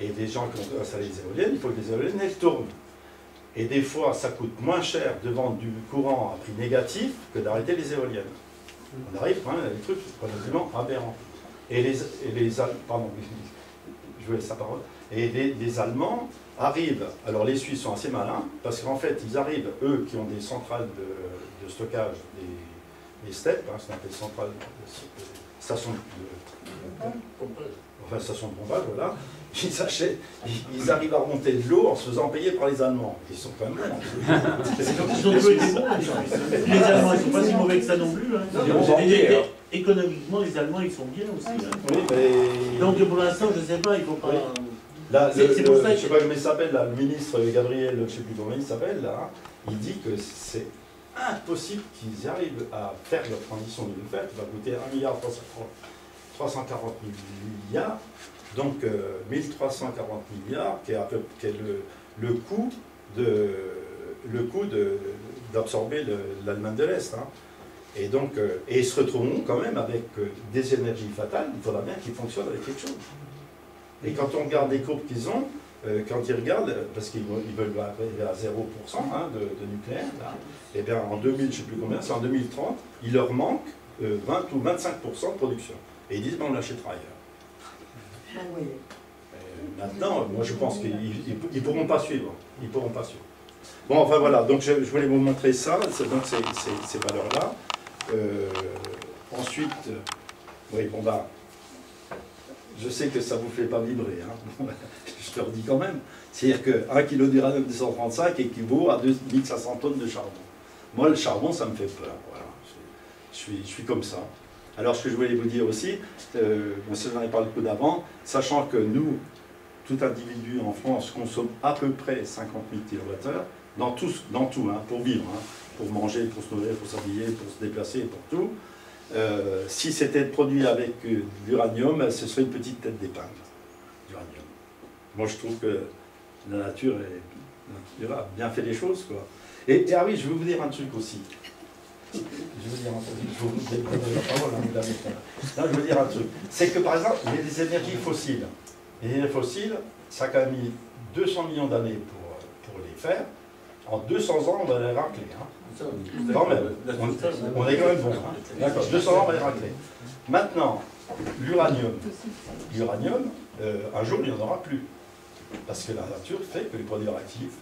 et les gens qui ont installé les éoliennes, il faut que les éoliennes, elles tournent. Et des fois, ça coûte moins cher de vendre du courant à prix négatif que d'arrêter les éoliennes. On arrive quand même à des trucs probablement aberrants. Pardon, je vous laisse la parole. Et les Allemands arrivent, alors les Suisses sont assez malins, parce qu'en fait, ils arrivent, eux, qui ont des centrales de stockage, des STEP, hein, ce qu'on appelle centrales, stations station de pompage, voilà, ils arrivent à remonter de l'eau en se faisant payer par les Allemands. Ils sont quand même bons. Ils ont toujours été bons, les Allemands, ils ne sont pas si mauvais que ça non plus. Hein. Économiquement, les Allemands, ils sont bien aussi. Hein. Oui, mais... Donc pour l'instant, je ne sais pas, il ne faut pas... Oui. Là, c'est pour ça que... je ne sais pas comment il s'appelle, là, le ministre Gabriel, je ne sais plus comment il s'appelle, là, il dit que c'est impossible qu'ils arrivent à faire leur transition de fait. Ça va coûter 1,340 milliard, donc 1340 milliards, qui est le coût d'absorber l'Allemagne de l'Est. Hein. Et donc, et ils se retrouveront quand même avec des énergies fatales, il faudra bien qu'ils fonctionnent avec quelque chose. Et quand on regarde les courbes qu'ils ont, quand ils regardent, parce qu'ils veulent arriver à 0% hein, de nucléaire, là, et bien en 2000, je ne sais plus combien, c'est en 2030, il leur manque 20 ou 25% de production. Et ils disent, ben, on l'achètera ailleurs. Maintenant, moi je pense qu'ils ne pourront pas suivre. Ils pourront pas suivre. Bon, enfin voilà, donc je voulais vous montrer ça, donc ces valeurs-là. Ensuite, oui, bon bah, je sais que ça ne vous fait pas vibrer, hein. Je te le dis quand même. C'est-à-dire qu'un kilo d'uranium 235 équivaut à 2500 tonnes de charbon. Moi, le charbon, ça me fait peur. Voilà. Je suis comme ça. Alors, ce que je voulais vous dire aussi, je n'en ai parlé le coup d'avant, sachant que nous, tout individu en France, consomme à peu près 50 000 kWh, dans tout hein, pour vivre, hein, pour manger, pour se nourrir, pour s'habiller, pour se déplacer, pour tout. Si c'était produit avec de l'uranium, ce serait une petite tête d'épingle d'uranium. Moi, je trouve que la nature a bien fait les choses, quoi. Et ah oui, je vais vous dire un truc aussi. Je veux dire un truc. Je veux dire un truc. C'est que par exemple, il y a des énergies fossiles. Et les énergies fossiles, ça a quand même mis 200 millions d'années pour les faire. En 200 ans, on va les racler. Hein. Quand même. On est quand même bon. Hein. D'accord. 200 ans, on va les racler. Maintenant, l'uranium. L'uranium, un jour, il n'y en aura plus. Parce que la nature fait que les produits radioactifs,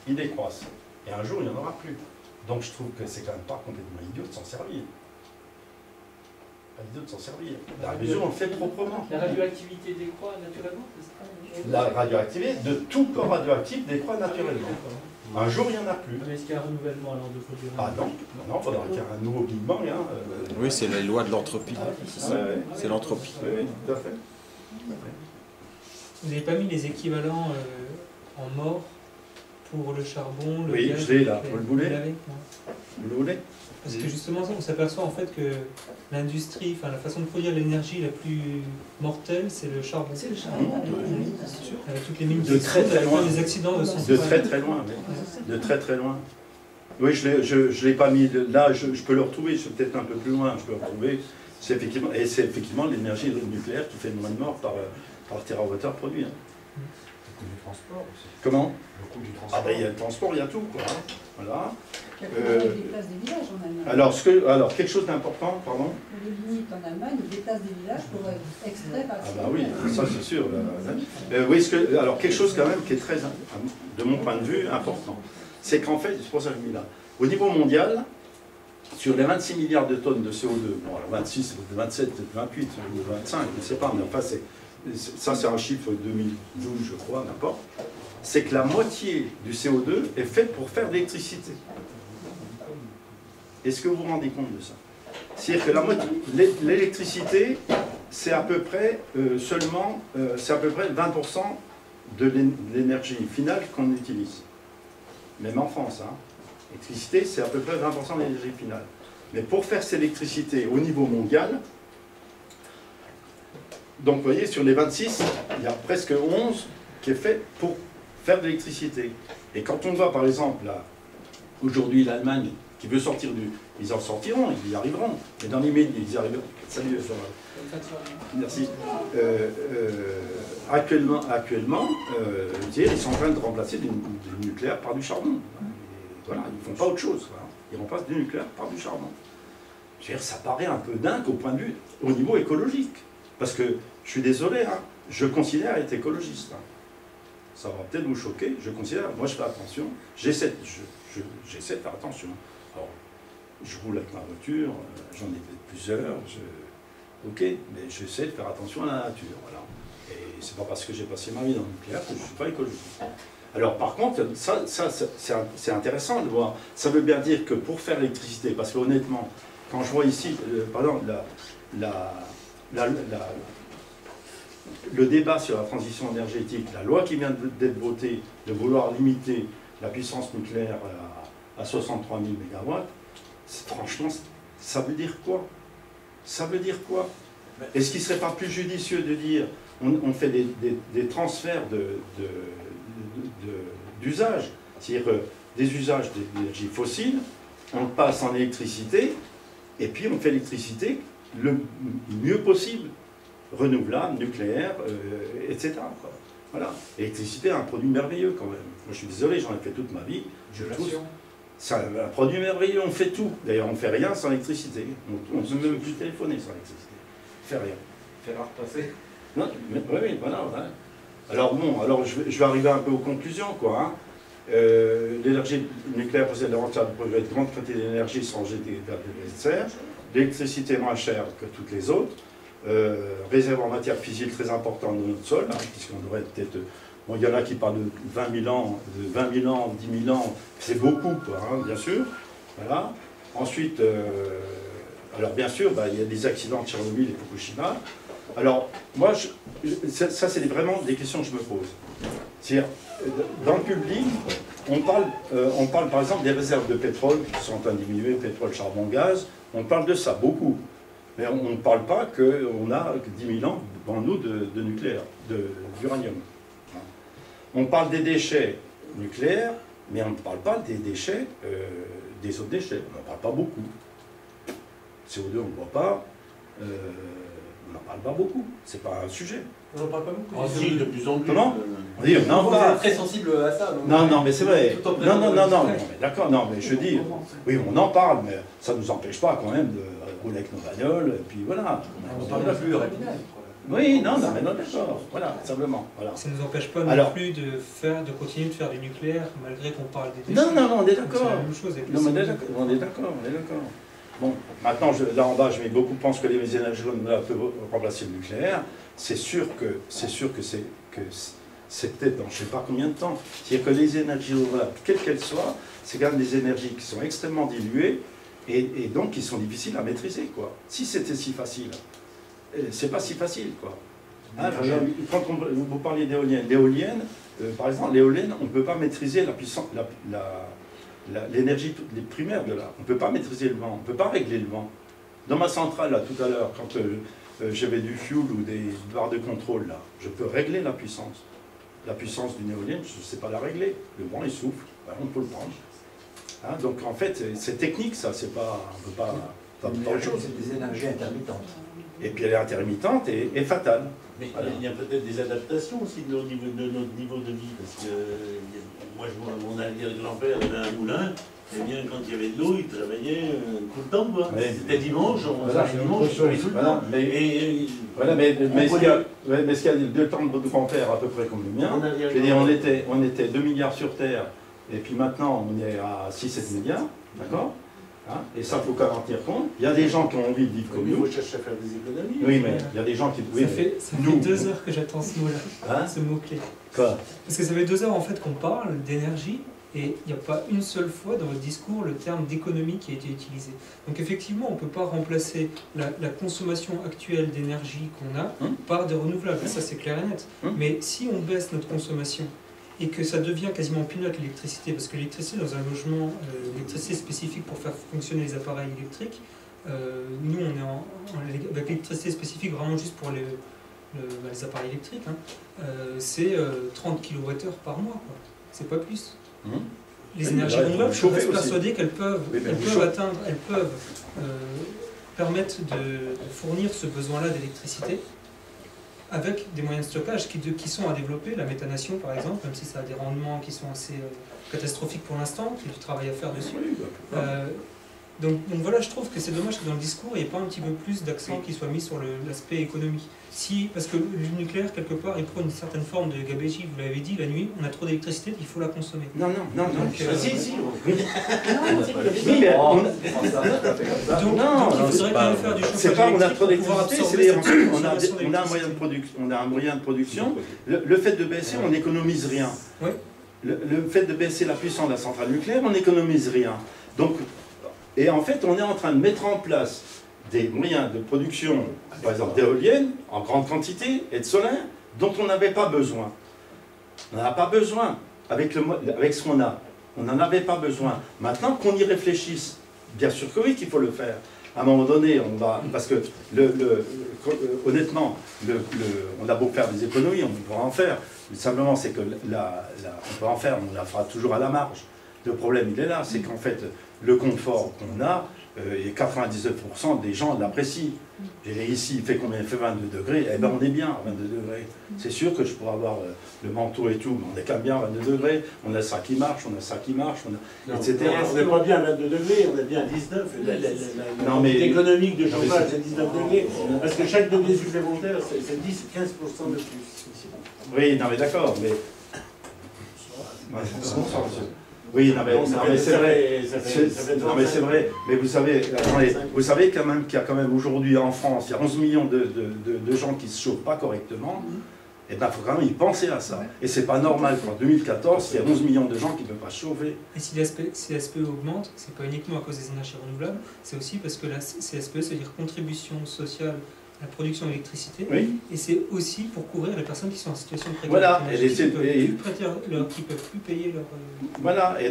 ils décroissent. Et un jour, il n'y en aura plus. Donc je trouve que c'est quand même pas complètement idiot de s'en servir. Pas idiot de s'en servir. La mesure, on le fait proprement. La radioactivité décroît naturellement, c'est ça? La radioactivité de tout corps radioactif décroît naturellement. Un jour, il n'y en a plus. Mais est-ce qu'il y a un renouvellement alors de produits? Ah non, il faudra qu'il y ait un nouveau Big Bang. Hein. Oui, c'est les lois de l'entropie. Ouais. C'est l'entropie. Oui, tout à fait. Vous n'avez pas mis les équivalents en mort pour le charbon, le oui, gaz? je l'ai là. Vous le voulez? Vous le voulez? Parce que justement, on s'aperçoit en fait que l'industrie, enfin la façon de produire l'énergie la plus mortelle, c'est le charbon. C'est le charbon, avec toutes les mines de très très loin. Des accidents de De très très loin, oui. De très très loin. Oui, je l'ai pas mis là, je peux le retrouver, je suis peut-être un peu plus loin, je peux le retrouver. C'est effectivement l'énergie nucléaire qui fait le moins de morts par térawattheure produit. Hein. Le coût du transport aussi. Comment? Le coût du transport. Ah ben il y a le transport, il y a tout, quoi. Hein. Voilà. Il y a des places des villages en Allemagne. Alors quelque chose d'important, pardon. Les limites en Allemagne, ils déplacent des villages pour être extraits par le Ah bah oui, ça c'est sûr. Oui, alors quelque chose quand même qui est très, de mon point de vue, important. C'est qu'en fait, c'est pour ça que je mis là, au niveau mondial, sur les 26 milliards de tonnes de CO2, bon alors 26, 27, 28 ou 25, je ne sais pas, mais enfin ça c'est un chiffre 2012 je crois, n'importe, c'est que la moitié du CO2 est faite pour faire de l'électricité. Est-ce que vous vous rendez compte de ça? C'est-à-dire que la moitié, l'électricité, c'est à peu près c'est à peu près 20% de l'énergie finale qu'on utilise. Même en France, hein. L'électricité, c'est à peu près 20% de l'énergie finale. Mais pour faire cette électricité au niveau mondial, donc vous voyez, sur les 26, il y a presque 11 qui est fait pour faire de l'électricité. Et quand on voit par exemple, aujourd'hui l'Allemagne qui veut sortir ils en sortiront, ils y arriveront. Mais dans les médias, ils y arriveront. Salut, merci. Actuellement ils sont en train de remplacer du nucléaire par du charbon. Voilà, ils ne font pas autre chose. Voilà. Ils remplacent du nucléaire par du charbon. Je veux dire, ça paraît un peu dingue au point de vue, au niveau écologique. Parce que, je suis désolé, hein, je considère être écologiste. Hein. Ça va peut-être vous choquer, je considère, moi je fais attention, j'essaie de faire attention. Alors, je roule avec ma voiture, j'en ai fait plusieurs, ok, mais j'essaie de faire attention à la nature, voilà. Et c'est pas parce que j'ai passé ma vie dans le nucléaire que je ne suis pas écologiste. Alors par contre, ça c'est intéressant de voir. Ça veut bien dire que pour faire l'électricité, parce que honnêtement, quand je vois ici, par exemple, le débat sur la transition énergétique, la loi qui vient d'être votée, de vouloir limiter la puissance nucléaire à 63 000 MW, franchement, ça veut dire quoi? Ça veut dire quoi? Est-ce qu'il ne serait pas plus judicieux de dire on fait des transferts d'usage, c'est-à-dire des usages d'énergie fossile, on passe en électricité, et puis on fait l'électricité le mieux possible, renouvelable, nucléaire, etc. Quoi. Voilà. L'électricité est un produit merveilleux quand même. Moi je suis désolé, j'en ai fait toute ma vie. C'est un produit merveilleux, on fait tout. D'ailleurs on ne fait rien sans électricité. On ne peut même plus téléphoner sans électricité. On ne fait rien. Faire repasser. Non, mais, oui, voilà. Alors bon, alors je vais arriver un peu aux conclusions, quoi. Hein. L'énergie nucléaire possède l'avantage de produire de grandes quantités d'énergie sans jeter vers des serres. L'électricité est moins chère que toutes les autres. Réserve en matière physique très importante dans notre sol, hein, puisqu'on aurait peut-être... Bon, il y en a qui parlent de 20 000 ans, 10 000 ans, c'est beaucoup, quoi, hein, bien sûr. Voilà. Ensuite, alors bien sûr, bah, il y a des accidents de Tchernobyl et Fukushima. Alors, moi, ça c'est vraiment des questions que je me pose. C'est-à-dire, dans le public, on parle par exemple des réserves de pétrole qui sont en train de diminuer, pétrole, charbon, gaz, on parle de ça beaucoup. Mais on ne parle pas qu'on a 10 000 ans devant nous de nucléaire, d'uranium. On parle des déchets nucléaires, mais on ne parle pas des déchets, des autres déchets. On n'en parle pas beaucoup. CO2, on ne voit pas. On n'en parle pas beaucoup. C'est pas un sujet. On n'en parle pas beaucoup. Ah, si, de plus en plus. Comment? On dit, on en Vous parle. êtes très sensible à ça. Non, mais c'est vrai. Non, mais d'accord, non, mais je dis, oui, on en parle, mais ça ne nous empêche pas quand même de rouler avec nos bagnoles, et puis voilà. On parle pas plus rapidement. Oui, non, d'accord, voilà, simplement. Voilà. Ça ne nous empêche pas non plus de continuer de faire du nucléaire, malgré qu'on parle des déchets. Non, on est d'accord. C'est la même chose avec on est d'accord. Bon, maintenant, là en bas, je mets beaucoup pensent que les énergies renouvelables peuvent remplacer le nucléaire. C'est sûr que c'est peut-être dans je ne sais pas combien de temps. C'est-à-dire que les énergies renouvelables, quelles qu'elles soient, c'est quand même des énergies qui sont extrêmement diluées et donc qui sont difficiles à maîtriser, quoi. Si c'était si facile, c'est pas si facile, quoi. Hein, quand vous parliez d'éoliennes, par exemple, l'éolienne, on ne peut pas maîtriser la puissance, l'énergie primaire de là. On ne peut pas maîtriser le vent, on ne peut pas régler le vent. Dans ma centrale, là, tout à l'heure, quand j'avais du fuel ou des barres de contrôle, là, je peux régler la puissance. La puissance d'une éolienne, je ne sais pas la régler. Le vent, il souffle, ben, on peut le prendre. Hein, donc, en fait, c'est technique, ça, c'est pas... On peut pas... C'est des énergies intermittentes. Et puis elle est intermittente et fatale. Mais voilà. Il y a peut-être des adaptations aussi de notre niveau de vie, parce que moi je vois mon arrière-grand-père avait un moulin, et bien quand il y avait de l'eau, il travaillait tout le temps, quoi. Oui. C'était dimanche, dimanche, tout le temps. Mais ce qu'il y a de temps de votre grand-père à peu près comme le mien, je veux dire, on était 2 milliards sur Terre, et puis maintenant on est à 6-7 milliards, d'accord? Hein, et ça, il faut quand même en tenir compte. Il y a des gens qui ont envie de vivre comme nous. Il faut chercher à faire des économies. Oui, mais il y a des gens qui... Oui, ça fait 2 heures que j'attends ce mot-là, hein? ce mot-clé. Quoi? Parce que ça fait 2 heures en fait qu'on parle d'énergie et il n'y a pas une seule fois dans votre discours le terme d'économie qui a été utilisé. Donc effectivement, on ne peut pas remplacer la consommation actuelle d'énergie qu'on a par des renouvelables. Ça, c'est clair et net. Mais si on baisse notre consommation et que ça devient quasiment peanut l'électricité, parce que l'électricité dans un logement, l'électricité spécifique pour faire fonctionner les appareils électriques, nous on est avec l'électricité spécifique vraiment juste pour les appareils électriques, hein, c'est 30 kWh par mois, quoi. C'est pas plus. Les énergies renouvelables, je reste persuadé qu'elles peuvent, permettre de fournir ce besoin-là d'électricité, avec des moyens de stockage qui sont à développer, la méthanation par exemple, même si ça a des rendements qui sont assez catastrophiques pour l'instant, qu'il y a du travail à faire dessus. Donc voilà, je trouve que c'est dommage que dans le discours, il n'y ait pas un petit peu plus d'accent qui soit mis sur l'aspect économique. Parce que le nucléaire, quelque part, il prend une certaine forme de gabegie. Vous l'avez dit, la nuit, on a trop d'électricité, il faut la consommer. Non. Si. Oui, mais Donc, il faudrait quand même faire du chauffage c'est pas on a trop électrique pour pouvoir d'électricité, absorber c'est cette consommation on a un moyen de production. On a un moyen de production. Le fait de baisser, on n'économise rien. Oui. Le fait de baisser la puissance de la centrale nucléaire, on n'économise rien. Donc, et en fait, on est en train de mettre en place des moyens de production, par exemple d'éoliennes, en grande quantité, et de solaire, dont on n'avait pas besoin. On n'en a pas besoin avec ce qu'on a. On n'en avait pas besoin. Maintenant qu'on y réfléchisse, bien sûr que oui qu'il faut le faire. À un moment donné, on va... Parce que, honnêtement, on a beau faire des économies, on pourra en faire. Simplement, c'est que on peut en faire, on la fera toujours à la marge. Le problème, il est là, c'est qu'en fait, le confort qu'on a, et 99% des gens l'apprécient. Ici, il fait combien? Il fait 22 degrés, eh bien on est bien à 22 degrés. C'est sûr que je pourrais avoir le manteau et tout, mais on est quand même bien à 22 degrés, on a ça qui marche, etc. On n'est pas bien à 22 degrés, on est bien à 19. La économique de chauffage, c'est 19 degrés, parce que chaque degré supplémentaire, c'est 10-15% de plus. Oui, non mais d'accord, mais... Oui, non mais c'est vrai. Non mais c'est vrai. Mais vous savez, attendez, vous savez quand même qu'il y a quand même aujourd'hui en France, il y a 11 millions de gens qui ne se chauffent pas correctement. Et bien il faut quand même y penser à ça. Et c'est pas normal qu'en 2014, il y a 11 millions de gens qui ne peuvent pas se chauffer. Et si la CSPE augmente, c'est pas uniquement à cause des énergies renouvelables, c'est aussi parce que la CSPE, c'est-à-dire contribution sociale à la production d'électricité, oui. Et c'est aussi pour couvrir les personnes qui sont en situation de précarité. Voilà, qui peuvent plus payer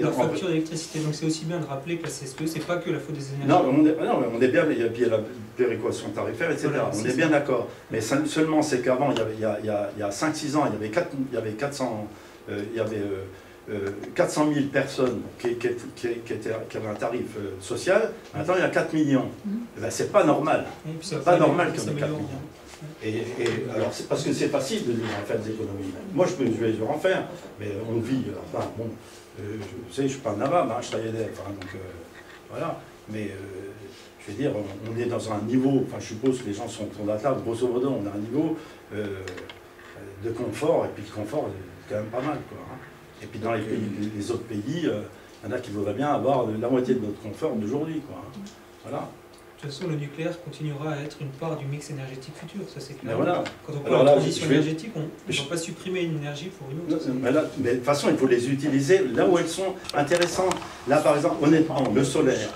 leur facture d'électricité. Donc c'est aussi bien de rappeler que la CSPE, c'est pas que la faute des énergies. Non, on est bien, il y a la péréquation tarifaire, etc. Voilà, on est bien d'accord. Mais seulement, c'est qu'avant, il y a 5-6 ans, il y avait 400 000 personnes qui avaient un tarif social. Maintenant, il y a 4 millions. Ben, c'est pas normal. C'est pas normal qu'il y en ait 4 millions. Et alors, c'est parce que c'est facile de faire des économies. Moi, je vais en faire, mais on vit. Enfin, bon, je sais, je suis pas un navab, hein, je suis élève. Donc, voilà. Mais je veux dire, on est dans un niveau. Enfin, je suppose que les gens sont autour de la table. Grosso modo, on a un niveau de confort, et puis le confort, c'est quand même pas mal, quoi. Hein. Et puis dans les autres pays, il y en a qui voudraient bien avoir la moitié de notre confort d'aujourd'hui, quoi. Hein. Voilà. De toute façon, le nucléaire continuera à être une part du mix énergétique futur, ça c'est clair. Voilà. Quand on parle de transition énergétique, on ne va pas supprimer une énergie pour une autre. Mais de toute façon, il faut les utiliser là où elles sont intéressantes. Là, par exemple, honnêtement, le solaire,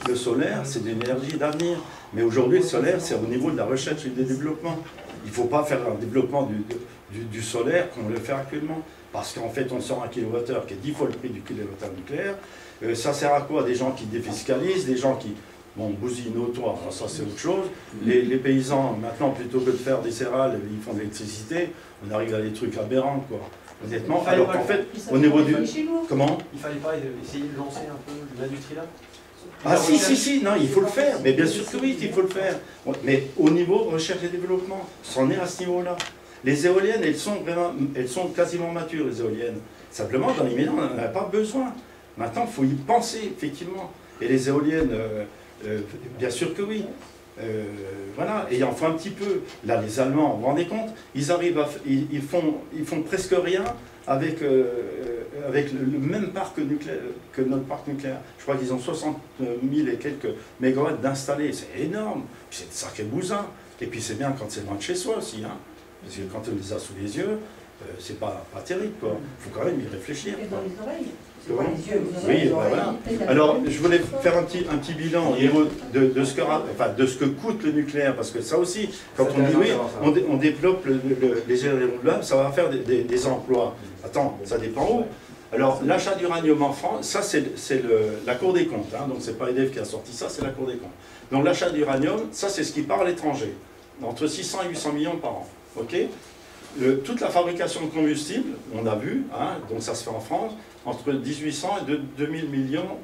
c'est de l'énergie d'avenir. Mais aujourd'hui, le solaire, c'est au niveau de la recherche et du développement. Il ne faut pas faire un développement du solaire comme on le fait actuellement. Parce qu'en fait, on sort un kilowattheure qui est 10 fois le prix du kilowattheure nucléaire. Ça sert à quoi? Des gens qui défiscalisent, des gens qui bousinent autour, alors ça c'est autre chose. Les paysans, maintenant, plutôt que de faire des céréales, ils font de l'électricité, on arrive à des trucs aberrants, quoi. Honnêtement, alors qu'en fait, au niveau du... Comment? Il fallait pas essayer de lancer un peu l'industrie là? Ah si, non, il faut le faire, mais bien sûr que oui, il faut le faire. Mais au niveau recherche et développement, c'en est à ce niveau-là. Les éoliennes, elles sont quasiment matures, les éoliennes. Simplement, dans les maisons, on n'en a pas besoin. Maintenant, il faut y penser, effectivement. Et les éoliennes, bien sûr que oui. Voilà, et il en faut un petit peu. Là, les Allemands, vous vous rendez compte, ils arrivent ils font presque rien avec le même parc nucléaire que notre parc nucléaire. Je crois qu'ils ont 60 000 et quelques mégawatts d'installés. C'est énorme. C'est de sacré bousin. Et puis c'est bien quand c'est loin de chez soi aussi, hein. Parce que quand on les a sous les yeux, c'est pas terrible, quoi. Il faut quand même y réfléchir. Et dans les oreilles. Oui, voilà. Alors, je voulais faire un petit bilan au niveau de ce que coûte le nucléaire, parce que ça aussi, quand on dit oui, on développe les énergies renouvelables, ça va faire des emplois. Attends, ça dépend où. Alors, l'achat d'uranium en France, ça c'est la Cour des comptes, hein, donc c'est pas EDF qui a sorti ça, c'est la Cour des comptes. Donc l'achat d'uranium, ça c'est ce qui part à l'étranger, entre 600 et 800 millions par an. Okay, toute la fabrication de combustible, on a vu, hein, donc ça se fait en France, entre 1800 et 2000 millions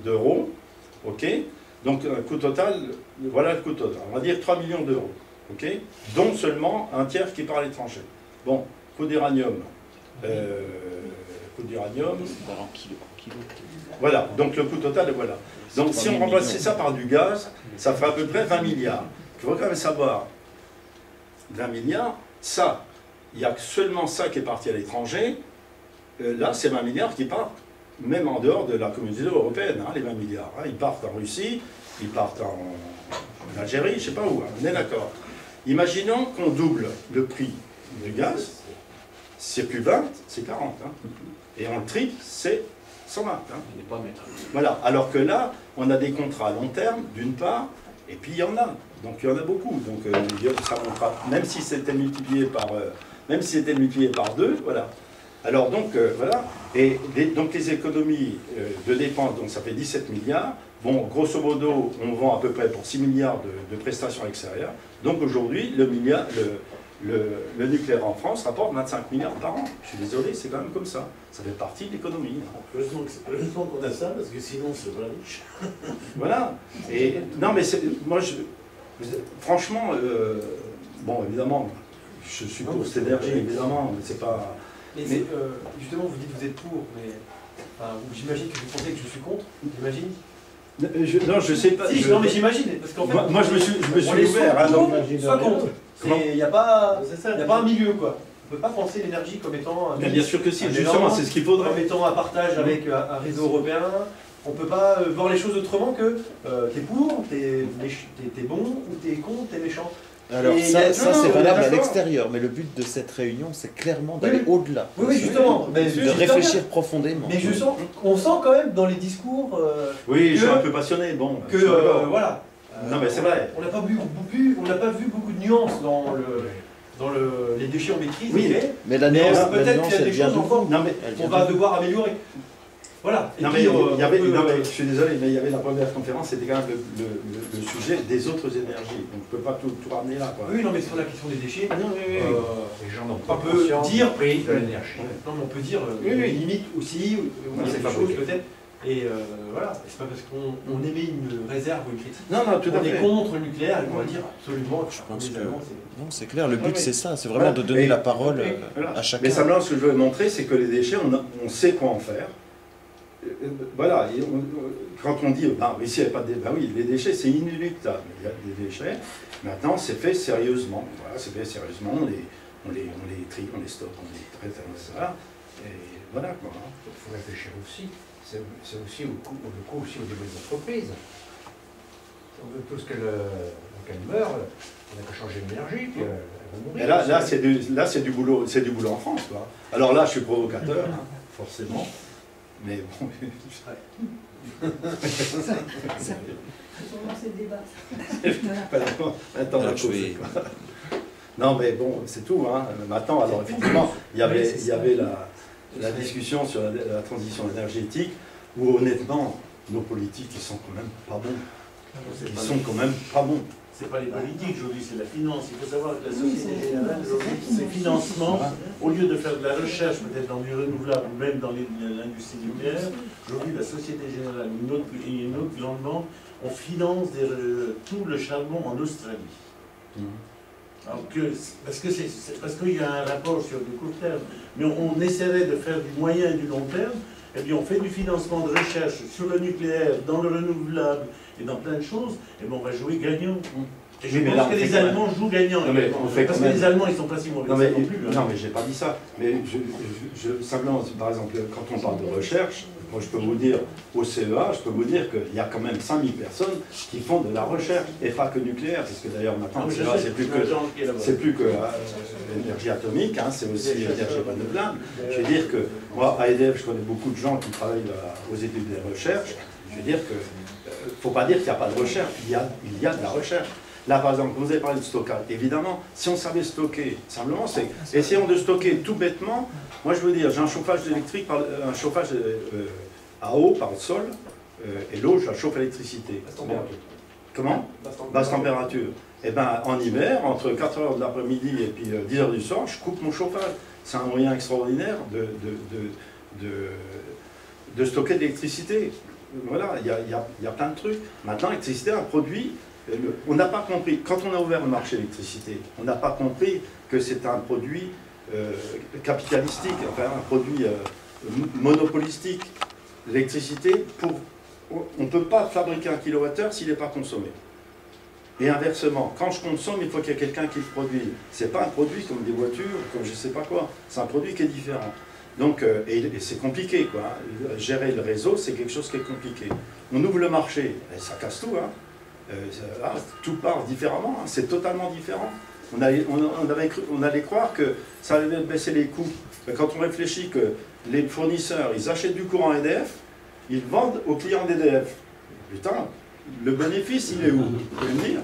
d'euros. Okay, donc un coût total, voilà le coût total, on va dire 3 millions d'euros. Okay, dont seulement un tiers qui part à l'étranger. Bon, coût d'uranium. coût d'uranium. En kilo. Voilà, donc le coût total, voilà. Donc si on remplaçait ça par du gaz, ça ferait à peu près 20 milliards. Il faut quand même savoir, 20 milliards, ça, il n'y a seulement ça qui est parti à l'étranger. Là, c'est 20 milliards qui partent, même en dehors de la communauté européenne, hein, les 20 milliards. Hein. Ils partent en Russie, ils partent en Algérie, je ne sais pas où, hein, on est d'accord. Imaginons qu'on double le prix du gaz, c'est plus 20, c'est 40. Hein. Et on le triple, c'est 120. Hein. Voilà, alors que là, on a des contrats à long terme, d'une part, et puis il y en a. Donc il y en a beaucoup. Donc ça montera, même si c'était multiplié par 2, voilà. Alors donc, voilà. Et donc les économies de dépenses, donc ça fait 17 milliards. Bon, grosso modo, on vend à peu près pour 6 milliards de prestations extérieures. Donc aujourd'hui, le nucléaire en France rapporte 25 milliards par an. Je suis désolé, c'est quand même comme ça. Ça fait partie de l'économie. Heureusement qu'on a ça, parce que sinon, c'est pas riche. Voilà. Et non, mais moi, franchement, bon, évidemment, je suis pour cette énergie, évidemment, mais c'est pas... Mais justement, vous dites que vous êtes pour, mais enfin, j'imagine que vous pensez que je suis contre, j'imagine. Non, je sais pas. Si, non, mais j'imagine, parce qu'en fait... Moi, je me suis ouvert. Hein, donc, soit contre. Il n'y a pas un milieu, quoi. On ne peut pas penser l'énergie comme étant... Mais bien sûr que si, justement, c'est ce qu'il faudrait. Comme étant un partage avec un réseau européen. On ne peut pas voir les choses autrement que t'es pour, t'es bon, ou t'es contre, t'es méchant. Alors ça c'est valable à l'extérieur, mais le but de cette réunion, c'est clairement d'aller au-delà. Oui, justement. De réfléchir profondément. Mais on sent quand même dans les discours... oui, je suis un peu passionné, bon. Que, voilà. Non, mais c'est vrai. On n'a pas vu beaucoup de nuances dans les déchets en maîtrise. Oui, mais la nuance, peut-être qu'il y a des choses encore qu'on va devoir améliorer. Voilà. Non, mais je suis désolé, mais il y avait la première conférence, c'était quand même le sujet des autres énergies. Donc je ne peux pas tout ramener là. Quoi. Oui, non, mais sur la question des déchets, les gens n'ont pas on peut dire prix de l'énergie. Non, mais on peut dire limite aussi, ou il y a des choses peut-être. Et voilà, c'est pas parce qu'on émet une réserve ou une critique. Non, tout à fait. On est contre le nucléaire et on va dire absolument. Je pense que non, c'est clair. Le but c'est ça, c'est vraiment de donner la parole à chacun. Mais simplement, ce que je veux montrer, c'est que les déchets, on sait quoi en faire. Voilà, quand on dit, ici il n'y a pas de déchets, oui, les déchets c'est inéluctable, il y a des déchets, maintenant c'est fait sérieusement, voilà, c'est fait sérieusement, on les trie, on les stocke, on les traite, etc. Et voilà quoi. Il faut réfléchir aussi, c'est aussi le coût aussi au niveau des entreprises. On veut tous qu'elles meurent, on n'a qu'à changer d'énergie, puis elles vont mourir. Et là c'est du boulot en France, quoi. Alors là je suis provocateur, hein, forcément. Mais bon, non, mais bon, c'est tout. Hein. Maintenant, alors effectivement, il y avait la discussion sur la transition énergétique, où honnêtement, nos politiques, ils sont quand même pas bons. Ils sont quand même pas bons. C'est pas les politiques aujourd'hui, c'est la finance. Il faut savoir que la Société Générale, ses financements, au lieu de faire de la recherche peut-être dans du renouvelable ou même dans l'industrie nucléaire, aujourd'hui la Société Générale et une autre grande banque, on finance tout le charbon en Australie. Alors parce qu'il y a un rapport sur le court terme, mais on essaierait de faire du moyen et du long terme. Eh bien, on fait du financement de recherche sur le nucléaire, dans le renouvelable et dans plein de choses, et bien on va jouer gagnant. Et je pense que les Allemands jouent gagnant. Parce que les Allemands, ils sont pas si mauvais non plus. Non, mais j'ai pas dit ça. Mais simplement, par exemple, quand on parle de recherche, moi je peux vous dire, au CEA, je peux vous dire qu'il y a quand même 5000 personnes qui font de la recherche, et pas que nucléaire, parce que d'ailleurs maintenant, le CEA, c'est plus que l'énergie atomique, hein, c'est aussi l'énergie renouvelable. Je veux dire que, moi, à EDF, je connais beaucoup de gens qui travaillent aux études de recherche. Je veux dire que, faut pas dire qu'il n'y a pas de recherche, il y a de la recherche. Là, par exemple, vous avez parlé de stockage. Évidemment, si on savait stocker, simplement, c'est essayons de stocker tout bêtement. Moi, je veux dire, j'ai un chauffage électrique, un chauffage à eau par le sol, et l'eau, je la chauffe à l'électricité. Comment? Basse température. Eh bien, en hiver, entre 4h de l'après-midi et puis 10h du soir, je coupe mon chauffage. C'est un moyen extraordinaire de stocker de l'électricité. Voilà, il y a plein de trucs. Maintenant, l'électricité, un produit... On n'a pas compris, quand on a ouvert le marché de l'électricité, on n'a pas compris que c'est un produit capitalistique, enfin un produit monopolistique l'électricité on ne peut pas fabriquer un kilowattheure s'il n'est pas consommé. Et inversement, quand je consomme, il faut qu'il y ait quelqu'un qui le produise. Ce n'est pas un produit comme des voitures, comme je ne sais pas quoi. C'est un produit qui est différent. Donc, et c'est compliqué, quoi. Gérer le réseau, c'est quelque chose qui est compliqué. On ouvre le marché, et ça casse tout, hein. Tout part différemment, hein. C'est totalement différent. On allait croire que ça allait baisser les coûts. Mais quand on réfléchit que les fournisseurs, ils achètent du courant EDF, ils vendent aux clients d'EDF. Putain, le bénéfice, il est où? Vous pouvez me dire?